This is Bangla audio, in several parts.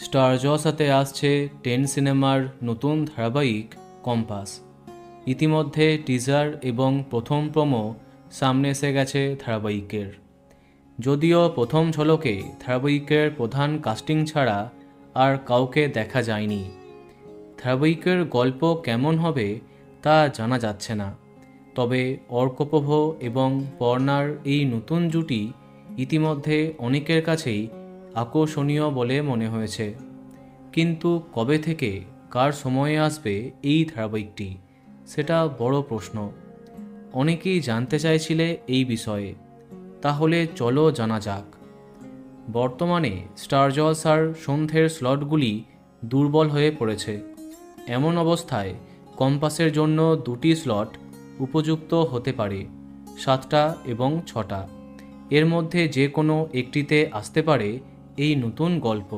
স্টার জলসাতে আসছে 10 সিনেমার নতুন ধারাবাহিক কম্পাস। ইতিমধ্যে টিজার এবং প্রথম প্রোমো সামনে এসে গেছে ধারাবাহিকের। যদিও প্রথম ঝলকে ধারাবাহিকের প্রধান কাস্টিং ছাড়া আর কাউকে দেখা যায়নি। ধারাবাহিকের গল্প কেমন হবে তা জানা যাচ্ছে না, তবে অর্কপ্রভ এবং পর্ণার এই নতুন জুটি ইতিমধ্যে অনেকের কাছেই আকর্ষণীয় বলে মনে হয়েছে। কিন্তু কবে থেকে কার সময়ে আসবে এই ধারাবাহিকটি, সেটা বড় প্রশ্ন। অনেকেই জানতে চাইছিলে এই বিষয়ে, তাহলে চলো জানা যাক। বর্তমানে স্টার জলসার সন্ধ্যের স্লটগুলি দুর্বল হয়ে পড়েছে। এমন অবস্থায় কম্পাসের জন্য দুটি স্লট উপযুক্ত হতে পারে, 7টা এবং 6টা। এর মধ্যে যে কোনো একটিতে আসতে পারে এই নতুন গল্প।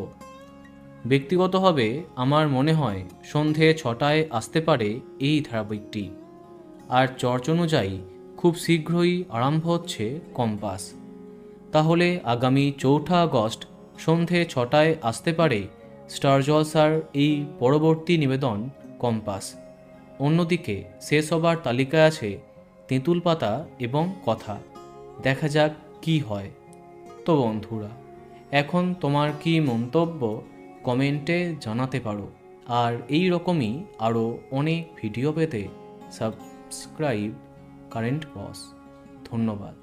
ব্যক্তিগতভাবে আমার মনে হয় সন্ধে 6টায় আসতে পারে এই ধারাবাহিকটি। আর চর্চা অনুযায়ী খুব শীঘ্রই আরম্ভ হচ্ছে কম্পাস। তাহলে আগামী 4 আগস্ট সন্ধে 6টায় আসতে পারে স্টার জলসার এই পরবর্তী নিবেদন কম্পাস। অন্যদিকে শেষ হবার তালিকায় আছে তেঁতুল পাতা এবং কথা। দেখা যাক কি হয়। তো বন্ধুরা, এখন তোমার কি মন্তব্য কমেন্টে জানাতে পারো। আর এই রকমই আরও অনেক ভিডিও পেতে সাবস্ক্রাইব কারেন্ট বস। ধন্যবাদ।